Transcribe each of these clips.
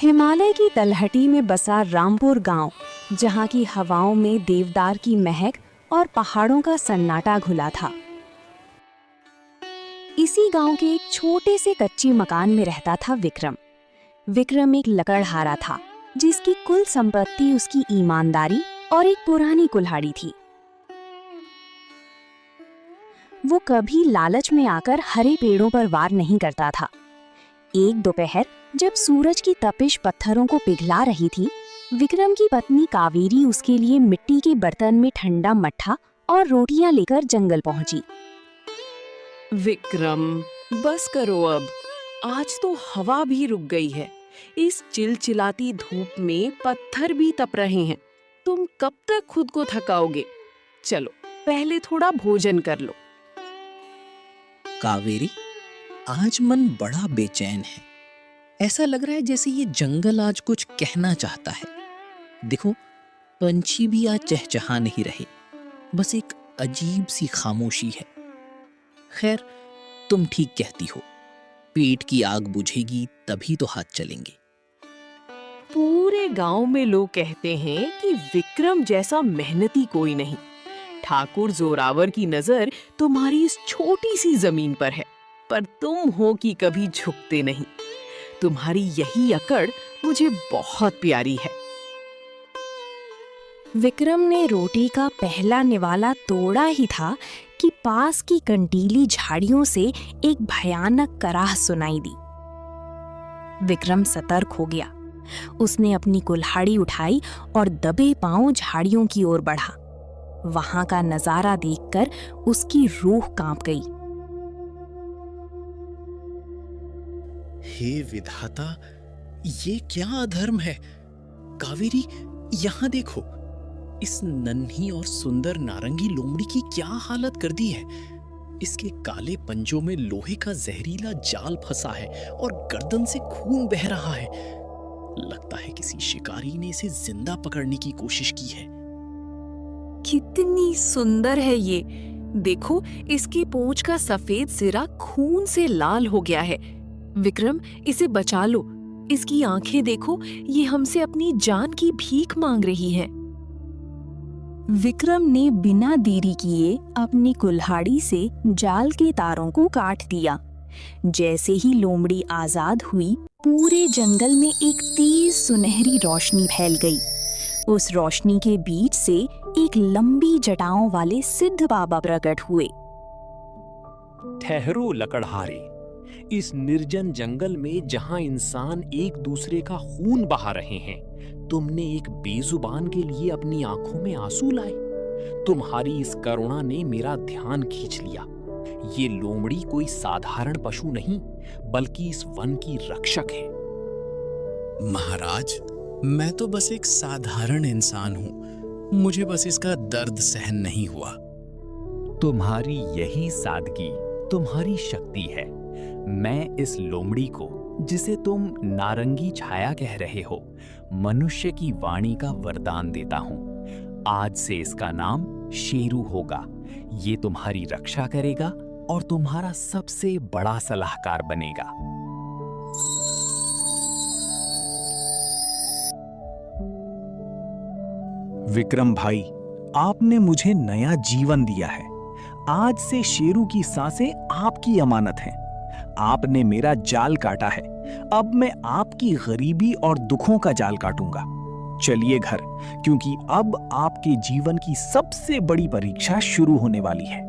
हिमालय की तलहटी में बसा रामपुर गांव, जहां की हवाओं में देवदार की महक और पहाड़ों का सन्नाटा घुला था। इसी गांव के एक छोटे से कच्ची मकान में रहता था विक्रम। विक्रम एक लकड़हारा था, जिसकी कुल संपत्ति उसकी ईमानदारी और एक पुरानी कुल्हाड़ी थी। वो कभी लालच में आकर हरे पेड़ों पर वार नहीं करता था। एक दोपहर जब सूरज की तपिश पत्थरों को पिघला रही थी, विक्रम की पत्नी कावेरी उसके लिए मिट्टी के बर्तन में ठंडा मट्ठा और रोटियां लेकर जंगल पहुंची। विक्रम, बस करो अब। आज तो हवा भी रुक गई है। इस चिलचिलाती धूप में पत्थर भी तप रहे हैं। तुम कब तक खुद को थकाओगे? चलो, पहले थोड़ा भोजन कर लो। कावेरी, आज मन बड़ा बेचैन है। ऐसा लग रहा है जैसे ये जंगल आज कुछ कहना चाहता है। देखो, पंछी भी आज चहचहा नहीं रहे, बस एक अजीब सी खामोशी है। खैर, तुम ठीक कहती हो। पेट की आग बुझेगी तभी तो हाथ चलेंगे। पूरे गांव में लोग कहते हैं कि विक्रम जैसा मेहनती कोई नहीं। ठाकुर जोरावर की नजर तुम्हारी इस छोटी सी जमीन पर है, पर तुम हो कि कभी झुकते नहीं। तुम्हारी यही अकड़ मुझे बहुत प्यारी है। विक्रम ने रोटी का पहला निवाला तोड़ा ही था कि पास की कंटीली झाड़ियों से एक भयानक कराह सुनाई दी। विक्रम सतर्क हो गया। उसने अपनी कुल्हाड़ी उठाई और दबे पांव झाड़ियों की ओर बढ़ा। वहां का नजारा देखकर उसकी रूह कांप गई। हे विधाता, ये क्या अधर्म है? कावेरी, यहाँ देखो, इस नन्ही और सुंदर नारंगी लोमड़ी की क्या हालत कर दी है। इसके काले पंजों में लोहे का जहरीला जाल फंसा है और गर्दन से खून बह रहा है। लगता है किसी शिकारी ने इसे जिंदा पकड़ने की कोशिश की है। कितनी सुंदर है ये। देखो, इसकी पूंछ का सफेद सिरा खून से लाल हो गया है। विक्रम, इसे बचा लो। इसकी आंखें देखो, ये हमसे अपनी जान की भीख मांग रही है। विक्रम ने बिना देरी किए अपनी कुल्हाड़ी से जाल के तारों को काट दिया। जैसे ही लोमड़ी आजाद हुई, पूरे जंगल में एक तेज सुनहरी रोशनी फैल गई। उस रोशनी के बीच से एक लंबी जटाओं वाले सिद्ध बाबा प्रकट हुए। ठहरो लकड़हारे, इस निर्जन जंगल में जहां इंसान एक दूसरे का खून बहा रहे हैं, तुमने एक बेजुबान के लिए अपनी आंखों में आंसू लाए। तुम्हारी इस करुणा ने मेरा ध्यान खींच लिया। ये लोमड़ी कोई साधारण पशु नहीं, बल्कि इस वन की रक्षक है। महाराज, मैं तो बस एक साधारण इंसान हूँ। मुझे बस इसका दर्द सहन नहीं हुआ। तुम्हारी यही सादगी तुम्हारी शक्ति है। मैं इस लोमड़ी को, जिसे तुम नारंगी छाया कह रहे हो, मनुष्य की वाणी का वरदान देता हूँ। आज से इसका नाम शेरू होगा। ये तुम्हारी रक्षा करेगा और तुम्हारा सबसे बड़ा सलाहकार बनेगा। विक्रम भाई, आपने मुझे नया जीवन दिया है। आज से शेरू की सांसें आपकी अमानत हैं। आपने मेरा जाल काटा है, अब मैं आपकी गरीबी और दुखों का जाल काटूंगा। चलिए घर, क्योंकि अब आपके जीवन की सबसे बड़ी परीक्षा शुरू होने वाली है।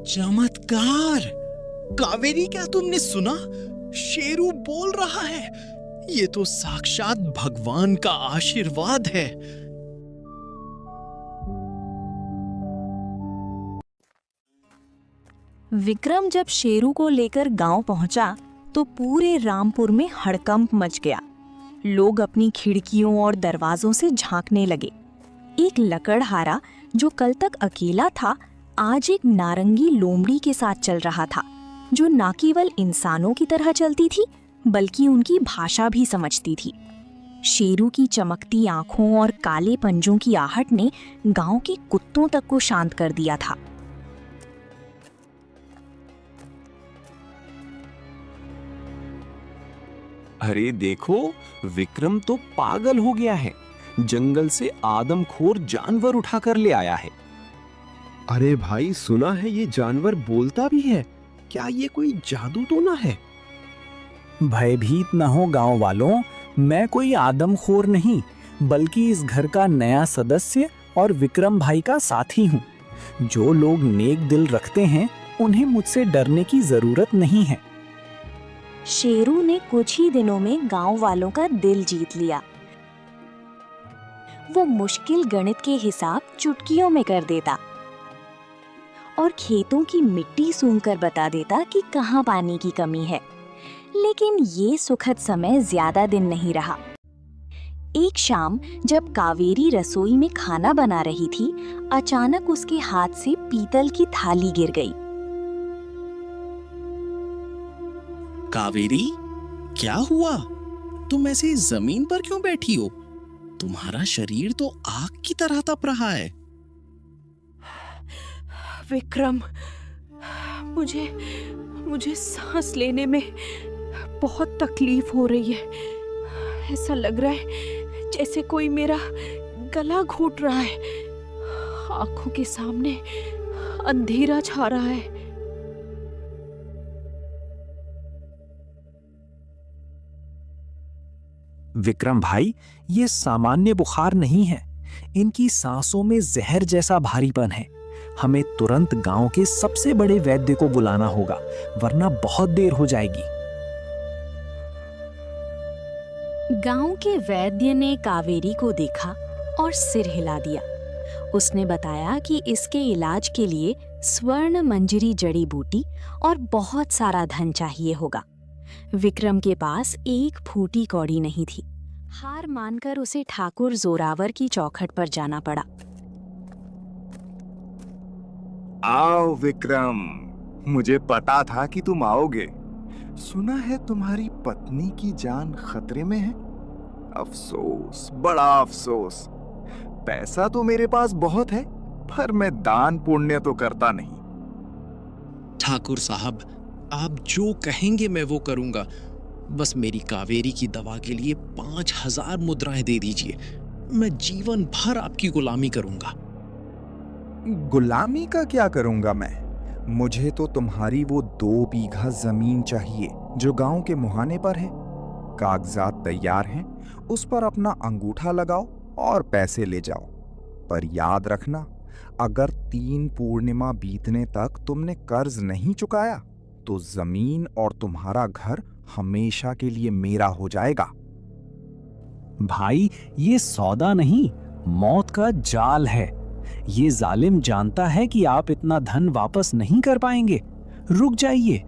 चमत्कार! कावेरी, क्या तुमने सुना? शेरू बोल रहा है। ये तो साक्षात भगवान का आशीर्वाद है। विक्रम जब शेरू को लेकर गांव पहुंचा तो पूरे रामपुर में हड़कंप मच गया। लोग अपनी खिड़कियों और दरवाजों से झांकने लगे। एक लकड़हारा जो कल तक अकेला था, आज एक नारंगी लोमड़ी के साथ चल रहा था, जो न केवल इंसानों की तरह चलती थी, बल्कि उनकी भाषा भी समझती थी। शेरू की चमकती आंखों और काले पंजों की आहट ने गांव के कुत्तों तक को शांत कर दिया था। अरे देखो, विक्रम तो पागल हो गया है। जंगल से आदमखोर जानवर उठाकर ले आया है। अरे भाई, सुना है ये जानवर बोलता भी है। क्या ये कोई जादू तो ना है? भयभीत न हो गांव वालों, मैं कोई आदमखोर नहीं, बल्कि इस घर का नया सदस्य और विक्रम भाई का साथी हूँ। जो लोग नेक दिल रखते हैं, उन्हें मुझसे डरने की जरूरत नहीं है। शेरू ने कुछ ही दिनों में गांव वालों का दिल जीत लिया। वो मुश्किल गणित के हिसाब चुटकियों में कर देता और खेतों की मिट्टी सूंघकर बता देता कि कहाँ पानी की कमी है। लेकिन ये सुखद समय ज्यादा दिन नहीं रहा। एक शाम जब कावेरी रसोई में खाना बना रही थी, अचानक उसके हाथ से पीतल की थाली गिर गई। कावेरी, क्या हुआ? तुम ऐसे जमीन पर क्यों बैठी हो? तुम्हारा शरीर तो आग की तरह तप रहा है। विक्रम, मुझे सांस लेने में बहुत तकलीफ हो रही है। ऐसा लग रहा है जैसे कोई मेरा गला घोट रहा है। आंखों के सामने अंधेरा छा रहा है। विक्रम भाई, ये सामान्य बुखार नहीं है। इनकी सांसों में जहर जैसा भारीपन है। हमें तुरंत गांव के सबसे बड़े वैद्य को बुलाना होगा, वरना बहुत देर हो जाएगी। गांव के वैद्य ने कावेरी को देखा और सिर हिला दिया। उसने बताया कि इसके इलाज के लिए स्वर्ण मंजरी जड़ी बूटी और बहुत सारा धन चाहिए होगा। विक्रम के पास एक फूटी कौड़ी नहीं थी। हार मानकर उसे ठाकुर जोरावर की चौखट पर जाना पड़ा। आओ विक्रम, मुझे पता था कि तुम आओगे। सुना है तुम्हारी पत्नी की जान खतरे में है। अफसोस, बड़ा अफसोस। पैसा तो मेरे पास बहुत है, पर मैं दान पुण्य तो करता नहीं। ठाकुर साहब, आप जो कहेंगे मैं वो करूंगा। बस मेरी कावेरी की दवा के लिए 5000 मुद्राएं दे दीजिए। मैं जीवन भर आपकी गुलामी करूंगा। गुलामी का क्या करूंगा मैं? मुझे तो तुम्हारी वो 2 बीघा जमीन चाहिए जो गांव के मुहाने पर है। कागजात तैयार हैं, उस पर अपना अंगूठा लगाओ और पैसे ले जाओ। पर याद रखना, अगर 3 पूर्णिमा बीतने तक तुमने कर्ज नहीं चुकाया तो जमीन और तुम्हारा घर हमेशा के लिए मेरा हो जाएगा। भाई, ये सौदा नहीं, मौत का जाल है। ये जालिम जानता है कि आप इतना धन वापस नहीं कर पाएंगे। रुक जाइए।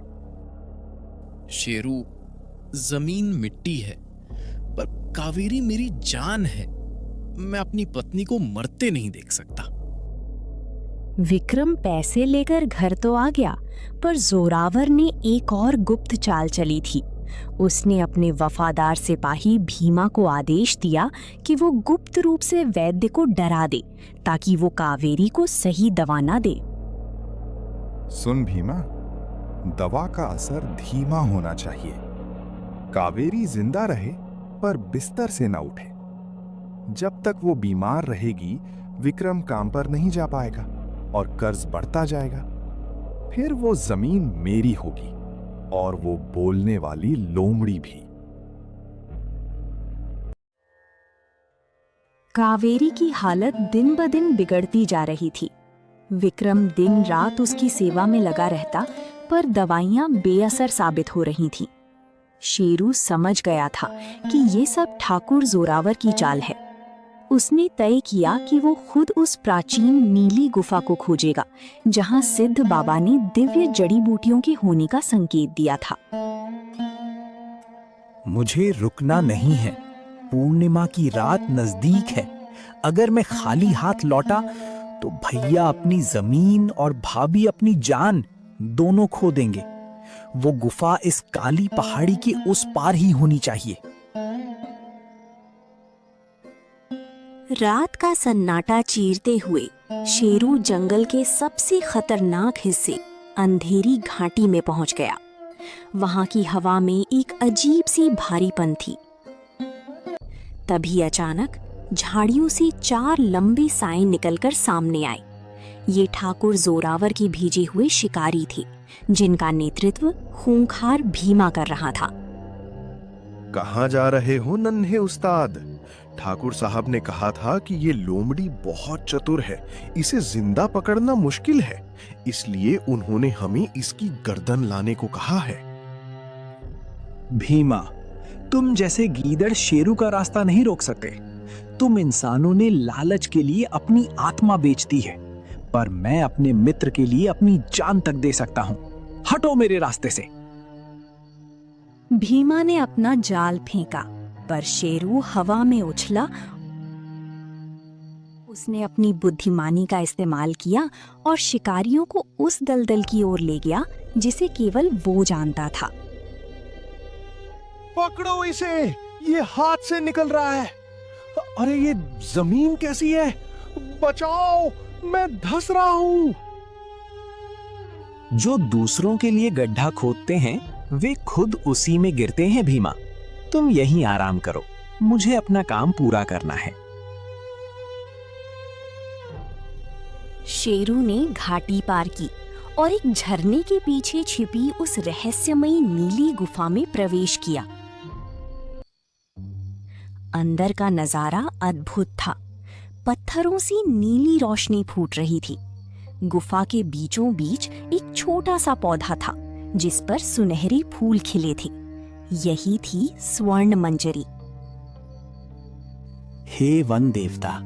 शेरू, जमीन मिट्टी है, पर कावेरी मेरी जान है। मैं अपनी पत्नी को मरते नहीं देख सकता। विक्रम पैसे लेकर घर तो आ गया, पर जोरावर ने एक और गुप्त चाल चली थी। उसने अपने वफादार सिपाही भीमा को आदेश दिया कि वो गुप्त रूप से वैद्य को डरा दे, ताकि वो कावेरी को सही दवा ना दे। सुन भीमा, दवा का असर धीमा होना चाहिए। कावेरी जिंदा रहे, पर बिस्तर से न उठे। जब तक वो बीमार रहेगी, विक्रम काम पर नहीं जा पाएगा और कर्ज बढ़ता जाएगा। फिर वो जमीन मेरी होगी और वो बोलने वाली लोमड़ी भी। कावेरी की हालत दिन ब दिन बिगड़ती जा रही थी। विक्रम दिन रात उसकी सेवा में लगा रहता, पर दवाइयां बेअसर साबित हो रही थीं। शेरू समझ गया था कि ये सब ठाकुर जोरावर की चाल है। उसने तय किया कि वो खुद उस प्राचीन नीली गुफा को खोजेगा, जहां सिद्ध बाबा ने दिव्य जड़ी बूटियों के होने का संकेत दिया था। मुझे रुकना नहीं है। पूर्णिमा की रात नजदीक है। अगर मैं खाली हाथ लौटा तो भैया अपनी जमीन और भाभी अपनी जान दोनों खो देंगे। वो गुफा इस काली पहाड़ी के उस पार ही होनी चाहिए। रात का सन्नाटा चीरते हुए शेरू जंगल के सबसे खतरनाक हिस्से अंधेरी घाटी में पहुंच गया। वहां की हवा में एक अजीब सी भारीपन थी। तभी अचानक झाड़ियों से 4 लंबे साए निकलकर सामने आए। ये ठाकुर जोरावर की भेजे हुए शिकारी थे, जिनका नेतृत्व खूंखार भीमा कर रहा था। कहाँ जा रहे हो नन्हे उस्ताद? ठाकुर साहब ने कहा था कि ये लोमड़ी बहुत चतुर है, इसे जिंदा पकड़ना मुश्किल है, इसलिए उन्होंने हमें इसकी गर्दन लाने को कहा है। भीमा, तुम जैसे गीदड़ शेरू का रास्ता नहीं रोक सकते। तुम इंसानों ने लालच के लिए अपनी आत्मा बेच दी है, पर मैं अपने मित्र के लिए अपनी जान तक दे सकता हूं। हटो मेरे रास्ते से। भीमा ने अपना जाल फेंका, पर शेरू हवा में उछला। उसने अपनी बुद्धिमानी का इस्तेमाल किया और शिकारियों को उस दलदल की ओर ले गया जिसे केवल वो जानता था। पकड़ो इसे, ये हाथ से निकल रहा है। अरे ये जमीन कैसी है? बचाओ, मैं धंस रहा हूं। जो दूसरों के लिए गड्ढा खोदते हैं वे खुद उसी में गिरते हैं। भीमा, तुम यहीं आराम करो, मुझे अपना काम पूरा करना है। शेरू ने घाटी पार की और एक झरने के पीछे छिपी उस रहस्यमयी नीली गुफा में प्रवेश किया। अंदर का नजारा अद्भुत था। पत्थरों से नीली रोशनी फूट रही थी। गुफा के बीचों बीच एक छोटा सा पौधा था जिस पर सुनहरे फूल खिले थे। यही थी स्वर्ण मंजरी। हे वन देवता,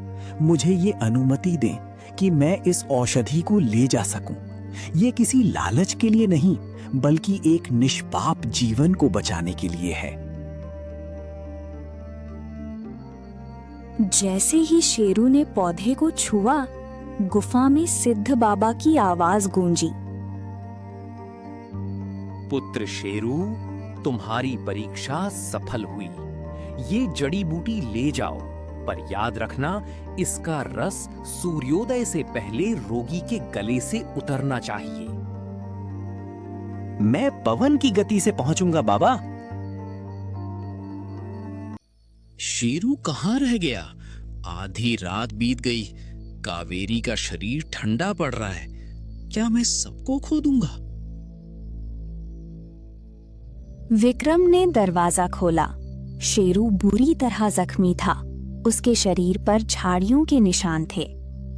मुझे ये अनुमति दें कि मैं इस औषधि को ले जा सकूं। ये किसी लालच के लिए नहीं, बल्कि एक निष्पाप जीवन को बचाने के लिए है। जैसे ही शेरू ने पौधे को छुआ, गुफा में सिद्ध बाबा की आवाज गूंजी। पुत्र शेरू, तुम्हारी परीक्षा सफल हुई। ये जड़ी बूटी ले जाओ, पर याद रखना इसका रस सूर्योदय से पहले रोगी के गले से उतरना चाहिए। मैं पवन की गति से पहुंचूंगा बाबा। शेरू कहाँ रह गया? आधी रात बीत गई, कावेरी का शरीर ठंडा पड़ रहा है। क्या मैं सबको खो दूंगा? विक्रम ने दरवाजा खोला। शेरू बुरी तरह जख्मी था। उसके शरीर पर झाड़ियों के निशान थे,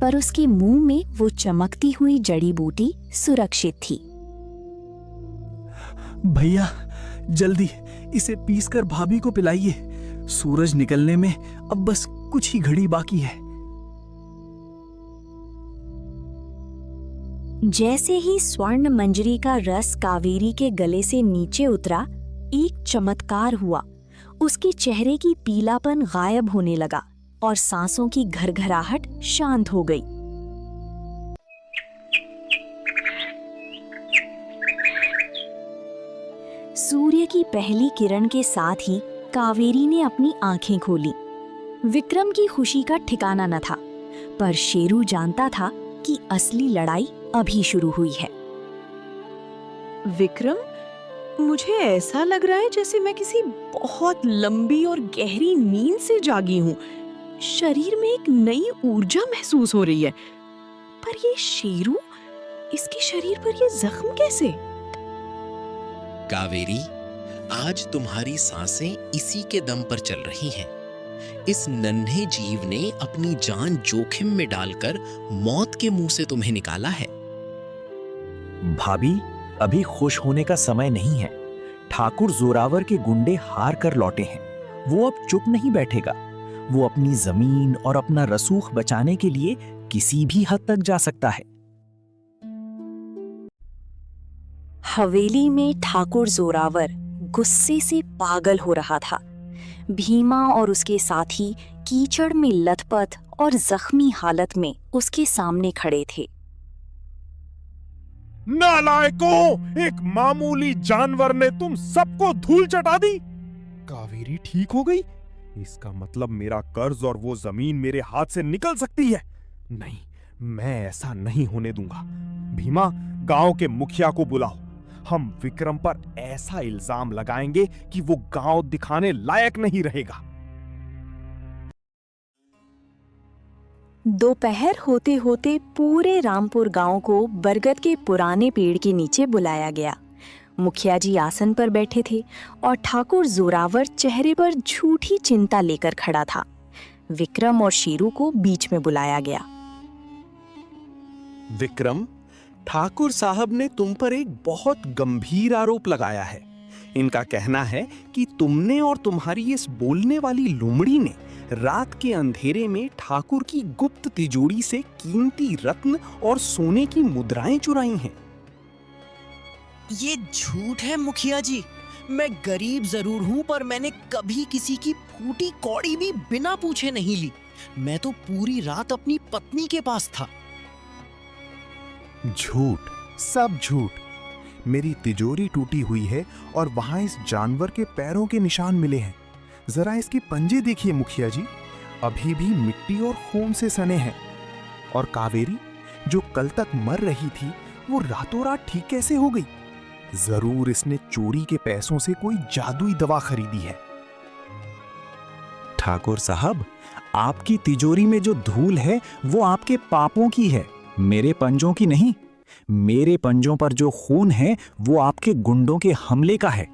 पर उसके मुंह में वो चमकती हुई जड़ी बूटी सुरक्षित थी। भैया, जल्दी इसे पीसकर भाभी को पिलाइए। सूरज निकलने में अब बस कुछ ही घड़ी बाकी है। जैसे ही स्वर्ण मंजरी का रस कावेरी के गले से नीचे उतरा, एक चमत्कार हुआ। उसके चेहरे की पीलापन गायब होने लगा और सांसों की घरघराहट शांत हो गई। सूर्य की पहली किरण के साथ ही कावेरी ने अपनी आंखें खोली। विक्रम की खुशी का ठिकाना न था, पर शेरू जानता था कि असली लड़ाई अभी शुरू हुई है। विक्रम, मुझे ऐसा लग रहा है जैसे मैं किसी बहुत लंबी और गहरी नींद से जागी हूँ। शरीर में एक नई ऊर्जा महसूस हो रही है। पर ये शेरू, इसके शरीर पर ये जख्म कैसे? कावेरी, आज तुम्हारी सांसें इसी के दम पर चल रही हैं। इस नन्हे जीव ने अपनी जान जोखिम में डालकर मौत के मुंह से तुम्हें निकाला है। भाभी, अभी खुश होने का समय नहीं है। ठाकुर जोरावर के गुंडे हार कर लौटे हैं। वो अब चुप नहीं बैठेगा। वो अपनी जमीन और अपना रसूख बचाने के लिए किसी भी हद तक जा सकता है। हवेली में ठाकुर जोरावर गुस्से से पागल हो रहा था। भीमा और उसके साथी कीचड़ में लथपथ और जख्मी हालत में उसके सामने खड़े थे। नालायकों, एक मामूली जानवर ने तुम सबको धूल चटा दी। कावेरी ठीक हो गई? इसका मतलब मेरा कर्ज और वो जमीन मेरे हाथ से निकल सकती है। नहीं, मैं ऐसा नहीं होने दूंगा। भीमा, गांव के मुखिया को बुलाओ। हम विक्रम पर ऐसा इल्जाम लगाएंगे कि वो गांव दिखाने लायक नहीं रहेगा। दोपहर होते होते पूरे रामपुर गांव को बरगद के पुराने पेड़ के नीचे बुलाया गया। मुखिया जी आसन पर बैठे थे और ठाकुर जोरावर चेहरे पर झूठी चिंता लेकर खड़ा था। विक्रम और शेरू को बीच में बुलाया गया। विक्रम, ठाकुर साहब ने तुम पर एक बहुत गंभीर आरोप लगाया है। इनका कहना है कि तुमने और तुम्हारी इस बोलने वाली लोमड़ी ने रात के अंधेरे में ठाकुर की गुप्त तिजोरी से कीमती रत्न और सोने की मुद्राएं चुराई हैं। ये झूठ है मुखिया जी। मैं गरीब जरूर हूं, पर मैंने कभी किसी की फूटी कौड़ी भी बिना पूछे नहीं ली। मैं तो पूरी रात अपनी पत्नी के पास था। झूठ, सब झूठ। मेरी तिजोरी टूटी हुई है और वहां इस जानवर के पैरों के निशान मिले हैं। जरा इसके पंजे देखिए मुखिया जी, अभी भी मिट्टी और खून से सने हैं। और कावेरी, जो कल तक मर रही थी, वो रातों रात ठीक कैसे हो गई? जरूर इसने चोरी के पैसों से कोई जादुई दवा खरीदी है। ठाकुर साहब, आपकी तिजोरी में जो धूल है वो आपके पापों की है, मेरे पंजों की नहीं। मेरे पंजों पर जो खून है वो आपके गुंडों के हमले का है।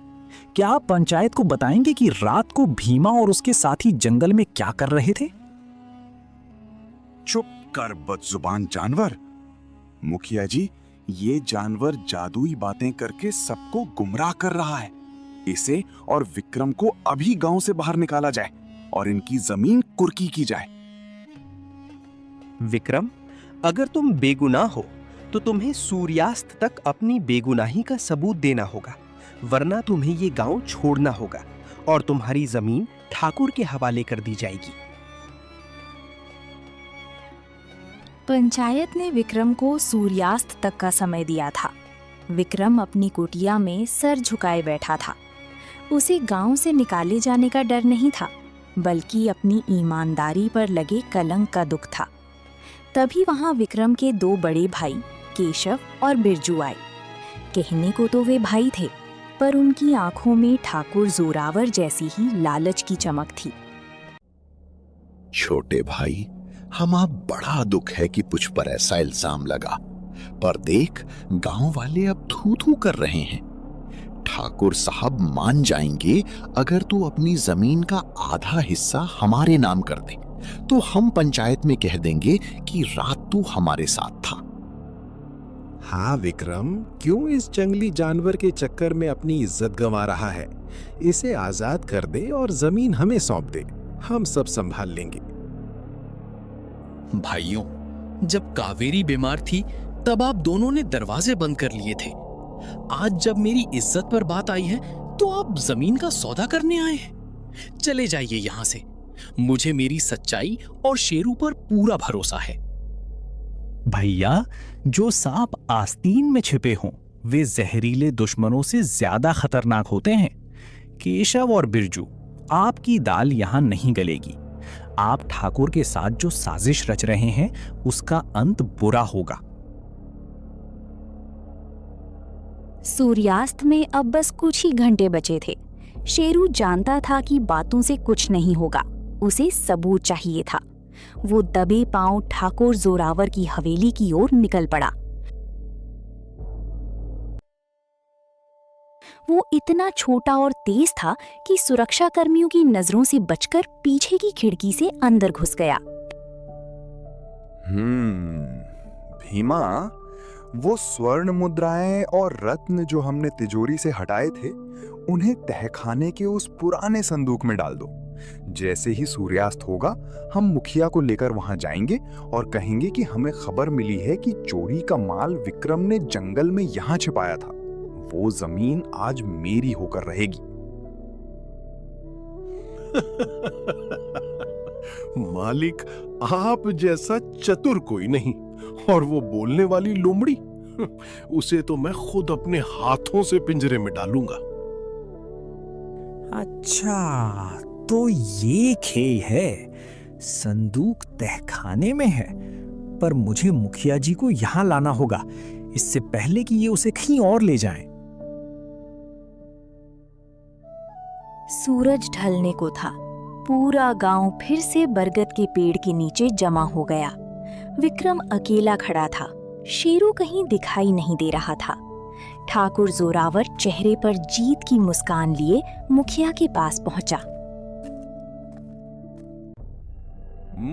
क्या आप पंचायत को बताएंगे कि रात को भीमा और उसके साथी जंगल में क्या कर रहे थे? चुप कर बदजुबान जानवर। मुखिया जी, ये जानवर जादुई बातें करके सबको गुमराह कर रहा है। इसे और विक्रम को अभी गांव से बाहर निकाला जाए और इनकी जमीन कुर्की की जाए। विक्रम, अगर तुम बेगुनाह हो तो तुम्हें सूर्यास्त तक अपनी बेगुनाही का सबूत देना होगा, वरना तुम्हें ये गांव छोड़ना होगा और तुम्हारी जमीन ठाकुर के हवाले कर दी जाएगी। पंचायत ने विक्रम को सूर्यास्त तक का समय दिया था। विक्रम अपनी कुटिया में सर झुकाए बैठा था। उसे गांव से निकाले जाने का डर नहीं था, बल्कि अपनी ईमानदारी पर लगे कलंक का दुख था। तभी वहां विक्रम के दो बड़े भाई केशव और बिरजू आए। कहने को तो वे भाई थे, पर उनकी आंखों में ठाकुर जोरावर जैसी ही लालच की चमक थी। छोटे भाई, हमारा बड़ा दुख है कि तुझ पर ऐसा इल्जाम लगा, पर देख गांव वाले अब थू थू कर रहे हैं। ठाकुर साहब मान जाएंगे अगर तू अपनी जमीन का आधा हिस्सा हमारे नाम कर दे, तो हम पंचायत में कह देंगे कि रात तू हमारे साथ था। हाँ विक्रम, क्यों इस जंगली जानवर के चक्कर में अपनी इज्जत गंवा रहा है? इसे आजाद कर दे और जमीन हमें सौंप दे, हम सब संभाल लेंगे। भाइयों, जब कावेरी बीमार थी तब आप दोनों ने दरवाजे बंद कर लिए थे। आज जब मेरी इज्जत पर बात आई है तो आप जमीन का सौदा करने आए हैं। चले जाइए यहां से। मुझे मेरी सच्चाई और शेरू पर पूरा भरोसा है। भैया, जो सांप आस्तीन में छिपे हों वे जहरीले दुश्मनों से ज्यादा खतरनाक होते हैं। केशव और बिरजू, आपकी दाल यहां नहीं गलेगी। आप ठाकुर के साथ जो साजिश रच रहे हैं उसका अंत बुरा होगा। सूर्यास्त में अब बस कुछ ही घंटे बचे थे। शेरू जानता था कि बातों से कुछ नहीं होगा, उसे सबूत चाहिए था। वो दबे पांव ठाकुर जोरावर की हवेली की ओर निकल पड़ा। वो इतना छोटा और तेज था कि सुरक्षा कर्मियों की नजरों से बचकर पीछे की खिड़की से अंदर घुस गया। भीमा, वो स्वर्ण मुद्राएं और रत्न जो हमने तिजोरी से हटाए थे, उन्हें तहखाने के उस पुराने संदूक में डाल दो। जैसे ही सूर्यास्त होगा, हम मुखिया को लेकर वहां जाएंगे और कहेंगे कि हमें खबर मिली है कि चोरी का माल विक्रम ने जंगल में यहां छिपाया था। वो जमीन आज मेरी होकर रहेगी। मालिक, आप जैसा चतुर कोई नहीं। और वो बोलने वाली लोमड़ी, उसे तो मैं खुद अपने हाथों से पिंजरे में डालूंगा। अच्छा, तो ये खेल है। संदूक तहखाने में है, पर मुझे मुखिया जी को यहां लाना होगा, इससे पहले कि ये उसे कहीं और ले जाएं। सूरज ढलने को था। पूरा गांव फिर से बरगद के पेड़ के नीचे जमा हो गया। विक्रम अकेला खड़ा था। शेरू कहीं दिखाई नहीं दे रहा था। ठाकुर जोरावर चेहरे पर जीत की मुस्कान लिए मुखिया के पास पहुंचा।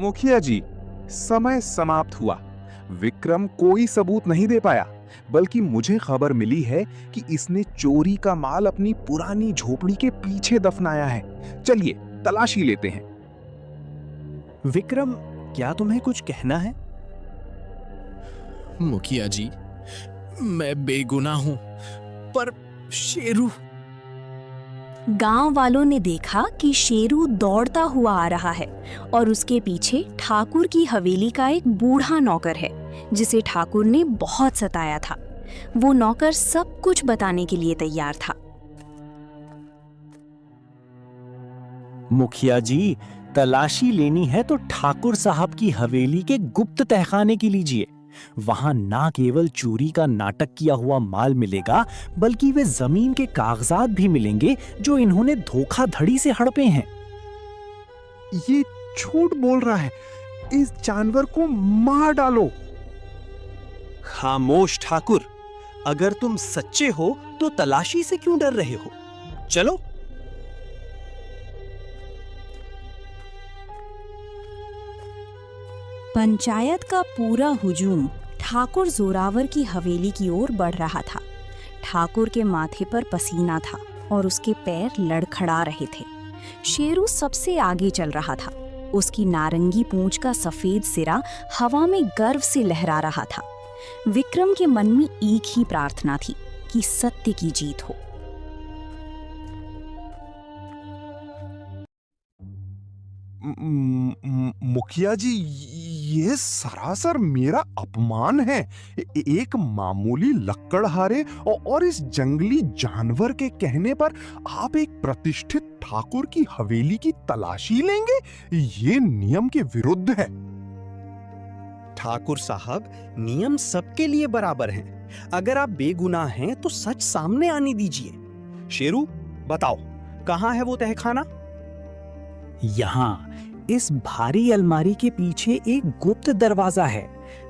मुखिया जी, समय समाप्त हुआ। विक्रम कोई सबूत नहीं दे पाया, बल्कि मुझे खबर मिली है कि इसने चोरी का माल अपनी पुरानी झोपड़ी के पीछे दफनाया है। चलिए तलाशी लेते हैं। विक्रम, क्या तुम्हें कुछ कहना है? मुखिया जी, मैं बेगुनाह हूं, पर शेरू। गांव वालों ने देखा कि शेरू दौड़ता हुआ आ रहा है और उसके पीछे ठाकुर की हवेली का एक बूढ़ा नौकर है जिसे ठाकुर ने बहुत सताया था। वो नौकर सब कुछ बताने के लिए तैयार था। मुखिया जी, तलाशी लेनी है तो ठाकुर साहब की हवेली के गुप्त तहखाने की लीजिए। वहां ना केवल चोरी का नाटक किया हुआ माल मिलेगा, बल्कि वे जमीन के कागजात भी मिलेंगे जो इन्होंने धोखाधड़ी से हड़पे हैं। ये झूठ बोल रहा है। इस जानवर को मार डालो। खामोश ठाकुर, अगर तुम सच्चे हो तो तलाशी से क्यों डर रहे हो? चलो। पंचायत का पूरा हुजूम ठाकुर जोरावर की हवेली की ओर बढ़ रहा था। ठाकुर के माथे पर पसीना था और उसके पैर लड़खड़ा रहे थे। शेरू सबसे आगे चल रहा था। उसकी नारंगी पूंछ का सफेद सिरा हवा में गर्व से लहरा रहा था। विक्रम के मन में एक ही प्रार्थना थी कि सत्य की जीत हो। मुखिया जी, ये सरासर मेरा अपमान है। एक मामूली लक्कड़हारे और इस जंगली जानवर के कहने पर आप एक प्रतिष्ठित ठाकुर की हवेली की तलाशी लेंगे? ये नियम के विरुद्ध है। ठाकुर साहब, नियम सबके लिए बराबर हैं। अगर आप बेगुनाह हैं तो सच सामने आने दीजिए। शेरू, बताओ, कहाँ है वो तहखाना? यहाँ इस भारी अलमारी के पीछे एक गुप्त दरवाजा है।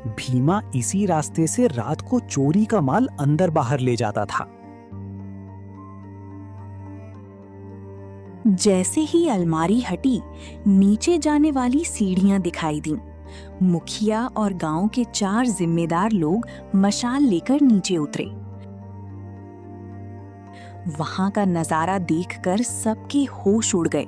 भीमा इसी रास्ते से रात को चोरी का माल अंदर बाहर ले जाता था। जैसे ही अलमारी हटी, नीचे जाने वाली सीढ़ियां दिखाई दीं। मुखिया और गांव के 4 जिम्मेदार लोग मशाल लेकर नीचे उतरे। वहां का नजारा देखकर सबके होश उड़ गए।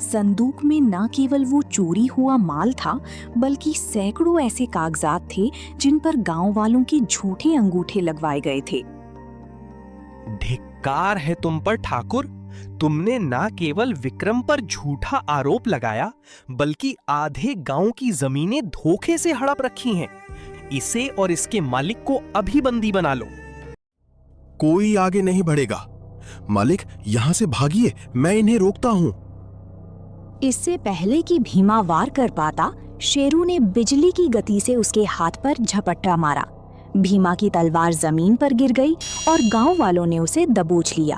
संदूक में न केवल वो चोरी हुआ माल था, बल्कि सैकड़ों ऐसे कागजात थे जिन पर गांव वालों के झूठे अंगूठे लगवाए गए थे। धिक्कार है तुम पर ठाकुर। तुमने न केवल विक्रम पर झूठा आरोप लगाया, बल्कि आधे गांव की जमीनें धोखे से हड़प रखी हैं। इसे और इसके मालिक को अभी बंदी बना लो। कोई आगे नहीं बढ़ेगा। मालिक, यहां से भागिए, मैं इन्हें रोकता हूं। इससे पहले कि भीमा वार कर पाता, शेरू ने बिजली की गति से उसके हाथ पर झपट्टा मारा। भीमा की तलवार जमीन पर गिर गई और गांव वालों ने उसे दबोच लिया।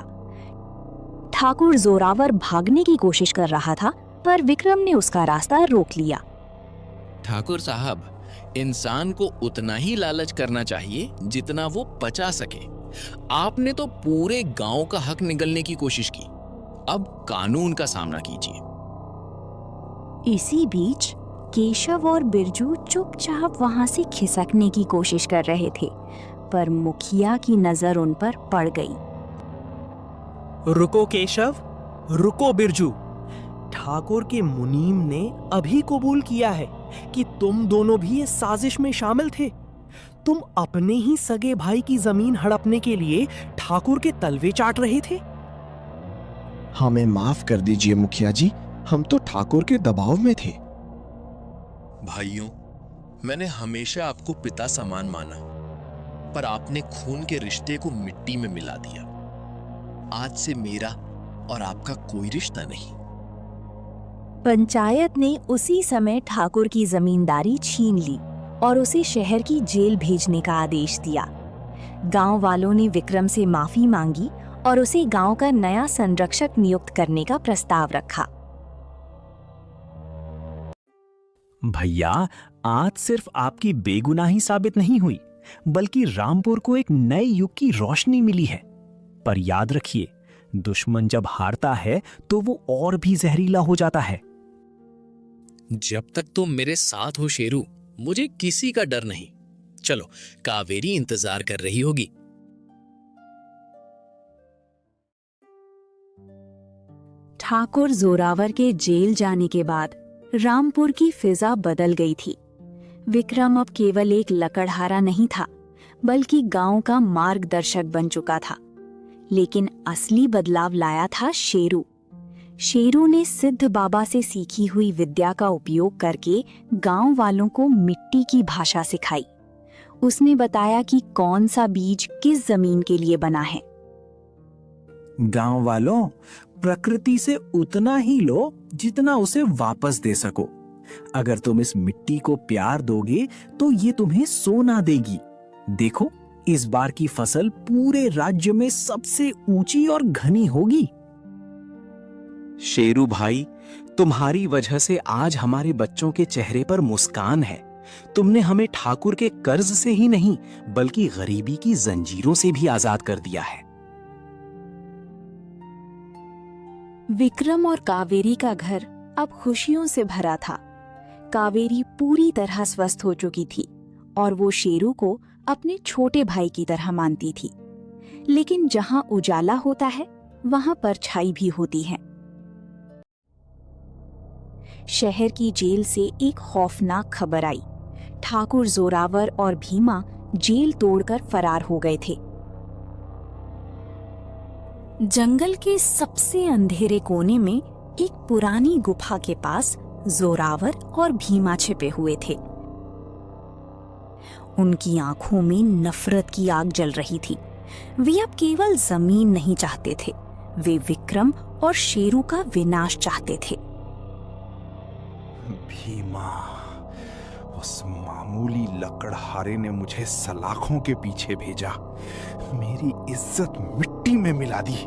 ठाकुर जोरावर भागने की कोशिश कर रहा था, पर विक्रम ने उसका रास्ता रोक लिया। ठाकुर साहब, इंसान को उतना ही लालच करना चाहिए जितना वो पचा सके। आपने तो पूरे गांव का हक निगलने की कोशिश की। अब कानून का सामना कीजिए। इसी बीच केशव और बिरजू चुपचाप वहां से खिसकने की कोशिश कर रहे थे, पर मुखिया की नजर उन पर पड़ गई। रुको केशव, रुको बिरजू। ठाकुर के मुनीम ने अभी कबूल किया है कि तुम दोनों भी इस साजिश में शामिल थे। तुम अपने ही सगे भाई की जमीन हड़पने के लिए ठाकुर के तलवे चाट रहे थे। हमें माफ कर दीजिए मुखिया जी, हम तो ठाकुर के दबाव में थे। भाइयों, मैंने हमेशा आपको पिता समान माना, पर आपने खून के रिश्ते को मिट्टी में मिला दिया। आज से मेरा और आपका कोई रिश्ता नहीं। पंचायत ने उसी समय ठाकुर की जमींदारी छीन ली और उसे शहर की जेल भेजने का आदेश दिया। गांव वालों ने विक्रम से माफी मांगी और उसे गांव का नया संरक्षक नियुक्त करने का प्रस्ताव रखा। भैया, आज सिर्फ आपकी बेगुनाही साबित नहीं हुई, बल्कि रामपुर को एक नए युग की रोशनी मिली है। पर याद रखिए, दुश्मन जब हारता है तो वो और भी जहरीला हो जाता है। जब तक तुम मेरे साथ हो शेरू, मुझे किसी का डर नहीं। चलो, कावेरी इंतजार कर रही होगी। ठाकुर जोरावर के जेल जाने के बाद रामपुर की फिजा बदल गई थी। विक्रम अब केवल एक लकड़हारा नहीं था, बल्कि गांव का मार्गदर्शक बन चुका था। लेकिन असली बदलाव लाया था शेरू। शेरू ने सिद्ध बाबा से सीखी हुई विद्या का उपयोग करके गांव वालों को मिट्टी की भाषा सिखाई। उसने बताया कि कौन सा बीज किस जमीन के लिए बना है। गांव वालों, प्रकृति से उतना ही लो जितना उसे वापस दे सको। अगर तुम इस मिट्टी को प्यार दोगे तो ये तुम्हें सोना देगी। देखो, इस बार की फसल पूरे राज्य में सबसे ऊंची और घनी होगी। शेरू भाई, तुम्हारी वजह से आज हमारे बच्चों के चेहरे पर मुस्कान है। तुमने हमें ठाकुर के कर्ज से ही नहीं, बल्कि गरीबी की जंजीरों से भी आजाद कर दिया है। विक्रम और कावेरी का घर अब खुशियों से भरा था। कावेरी पूरी तरह स्वस्थ हो चुकी थी और वो शेरू को अपने छोटे भाई की तरह मानती थी। लेकिन जहां उजाला होता है, वहां परछाई भी होती है। शहर की जेल से एक खौफनाक खबर आई। ठाकुर जोरावर और भीमा जेल तोड़कर फरार हो गए थे। जंगल के सबसे अंधेरे कोने में एक पुरानी गुफा के पास जोरावर और भीमा छिपे हुए थे। उनकी आंखों में नफरत की आग जल रही थी। वे अब केवल जमीन नहीं चाहते थे, वे विक्रम और शेरू का विनाश चाहते थे। भीमा, उस मामूली लकड़हारे ने मुझे सलाखों के पीछे भेजा, मेरी इज्जत मिट्टी में मिला दी।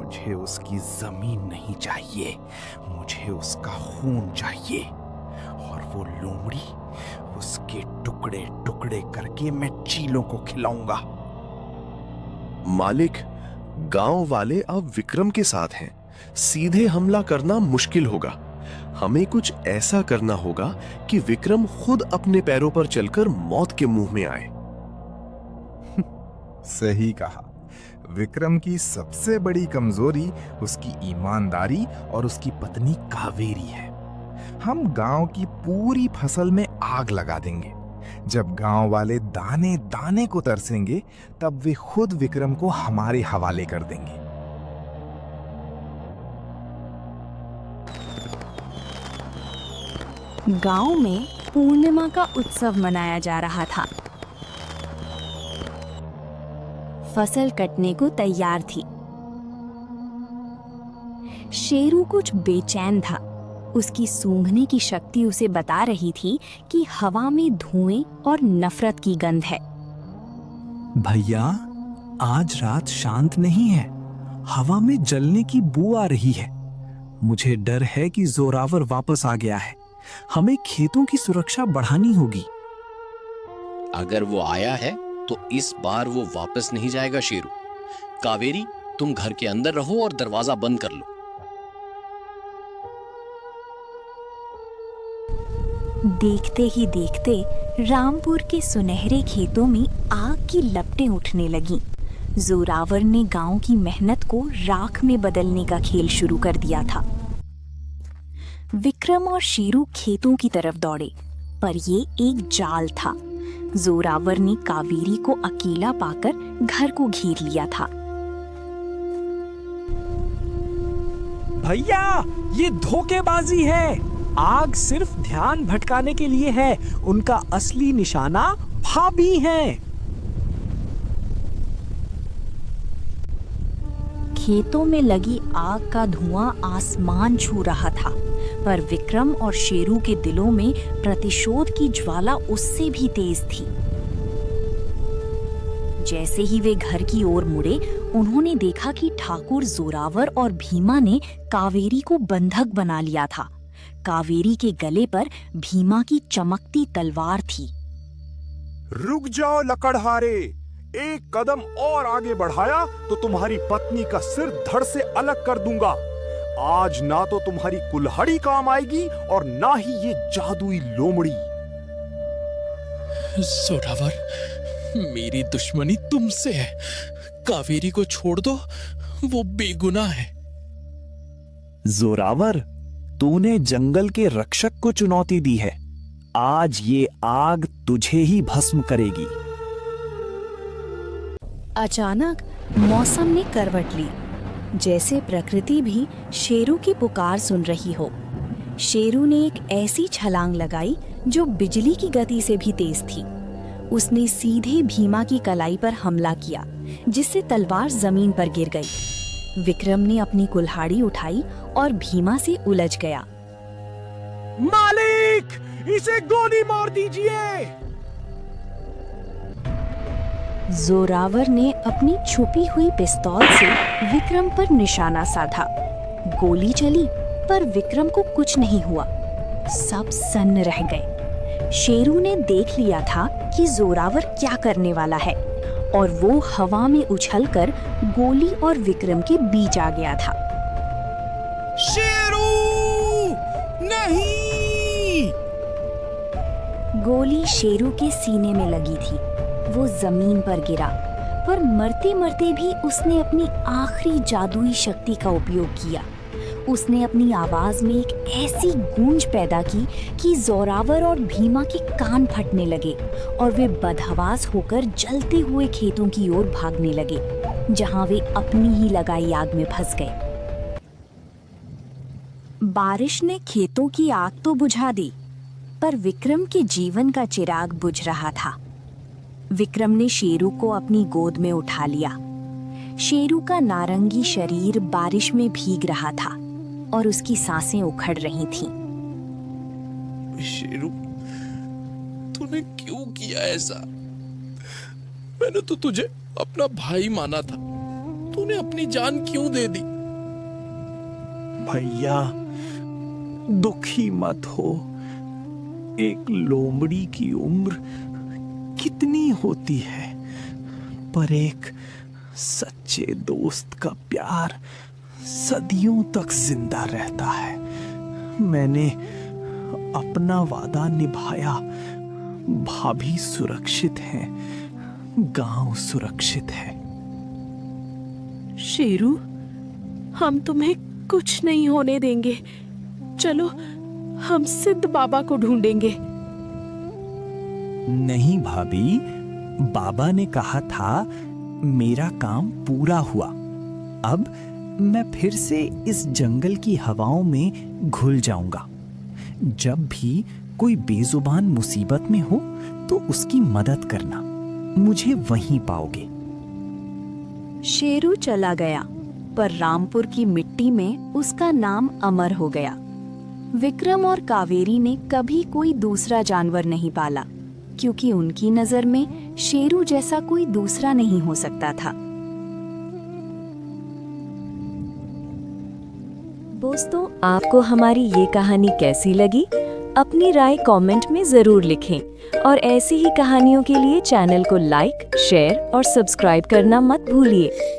मुझे उसकी जमीन नहीं चाहिए, मुझे उसका खून चाहिए। और वो लोमड़ी, उसके टुकड़े टुकड़े करके मैं चीलों को खिलाऊंगा। मालिक, गांव वाले अब विक्रम के साथ हैं। सीधे हमला करना मुश्किल होगा। हमें कुछ ऐसा करना होगा कि विक्रम खुद अपने पैरों पर चलकर मौत के मुंह में आए। सही कहा। विक्रम की सबसे बड़ी कमजोरी उसकी ईमानदारी और उसकी पत्नी कावेरी है। हम गांव की पूरी फसल में आग लगा देंगे। जब गांव वाले दाने दाने को तरसेंगे, तब वे खुद विक्रम को हमारे हवाले कर देंगे। गांव में पूर्णिमा का उत्सव मनाया जा रहा था। फसल कटने को तैयार थी। शेरू कुछ बेचैन था। उसकी सूंघने की शक्ति उसे बता रही थी कि हवा में धुएं और नफरत की गंध है। भैया, आज रात शांत नहीं है। हवा में जलने की बू आ रही है। मुझे डर है कि जोरावर वापस आ गया है। हमें खेतों की सुरक्षा बढ़ानी होगी। अगर वो आया है तो इस बार वो वापस नहीं जाएगा शेरू। कावेरी, तुम घर के अंदर रहो और दरवाजा बंद कर लो। देखते ही देखते रामपुर के सुनहरे खेतों में आग की लपटें उठने लगीं। जोरावर ने गांव की मेहनत को राख में बदलने का खेल शुरू कर दिया था। विक्रम और शेरू खेतों की तरफ दौड़े, पर ये एक जाल था। जोरावर ने कावेरी को अकेला पाकर घर को घेर लिया था। भैया, ये धोखेबाजी है। आग सिर्फ ध्यान भटकाने के लिए है। उनका असली निशाना भाभी है। खेतों में लगी आग का धुआं आसमान छू रहा था, पर विक्रम और शेरू के दिलों में प्रतिशोध की ज्वाला उससे भी तेज थी। जैसे ही वे घर की ओर मुड़े, उन्होंने देखा कि ठाकुर जोरावर और भीमा ने कावेरी को बंधक बना लिया था। कावेरी के गले पर भीमा की चमकती तलवार थी। रुक जाओ लकड़हारे, एक कदम और आगे बढ़ाया तो तुम्हारी पत्नी का सिर धड़ से अलग कर दूंगा। आज ना तो तुम्हारी कुल्हाड़ी काम आएगी और ना ही ये जादुई लोमड़ी। जोरावर, मेरी दुश्मनी तुमसे है। कावेरी को छोड़ दो, वो बेगुनाह है। जोरावर, तूने जंगल के रक्षक को चुनौती दी है। आज ये आग तुझे ही भस्म करेगी। अचानक मौसम ने करवट ली, जैसे प्रकृति भी शेरू की पुकार सुन रही हो। शेरू ने एक ऐसी छलांग लगाई जो बिजली की गति से भी तेज थी। उसने सीधे भीमा की कलाई पर हमला किया, जिससे तलवार जमीन पर गिर गई। विक्रम ने अपनी कुल्हाड़ी उठाई और भीमा से उलझ गया। मालिक, इसे गोली मार दीजिए। जोरावर ने अपनी छुपी हुई पिस्तौल से विक्रम पर निशाना साधा। गोली चली, पर विक्रम को कुछ नहीं हुआ। सब सन्न रह गए। शेरू ने देख लिया था कि जोरावर क्या करने वाला है, और वो हवा में उछलकर गोली और विक्रम के बीच आ गया था। शेरू, नहीं! गोली शेरू के सीने में लगी थी। वो जमीन पर गिरा, पर मरते मरते भी उसने अपनी आखिरी जादुई शक्ति का उपयोग किया। उसने अपनी आवाज में एक ऐसी गूंज पैदा की कि जोरावर और भीमा के कान फटने लगे और वे बदहवास होकर जलते हुए खेतों की ओर भागने लगे, जहां वे अपनी ही लगाई आग में फंस गए। बारिश ने खेतों की आग तो बुझा दी, पर विक्रम के जीवन का चिराग बुझ रहा था। विक्रम ने शेरू को अपनी गोद में उठा लिया। शेरू का नारंगी शरीर बारिश में भीग रहा था और उसकी सांसें उखड़ रही थीं। शेरू, तूने क्यों किया ऐसा? मैंने तो तुझे अपना भाई माना था। तूने अपनी जान क्यों दे दी? भैया, दुखी मत हो। एक लोमड़ी की उम्र कितनी होती है, पर एक सच्चे दोस्त का प्यार सदियों तक जिंदा रहता है। मैंने अपना वादा निभाया। भाभी सुरक्षित है, गांव सुरक्षित है। शेरू, हम तुम्हें कुछ नहीं होने देंगे। चलो, हम सिद्ध बाबा को ढूंढेंगे। नहीं भाभी, बाबा ने कहा था मेरा काम पूरा हुआ। अब मैं फिर से इस जंगल की हवाओं में घुल जाऊंगा। जब भी कोई बेजुबान मुसीबत में हो तो उसकी मदद करना, मुझे वहीं पाओगे। शेरू चला गया, पर रामपुर की मिट्टी में उसका नाम अमर हो गया। विक्रम और कावेरी ने कभी कोई दूसरा जानवर नहीं पाला, क्योंकि उनकी नजर में शेरू जैसा कोई दूसरा नहीं हो सकता था। दोस्तों, आपको हमारी ये कहानी कैसी लगी? अपनी राय कमेंट में जरूर लिखें, और ऐसी ही कहानियों के लिए चैनल को लाइक, शेयर और सब्सक्राइब करना मत भूलिए।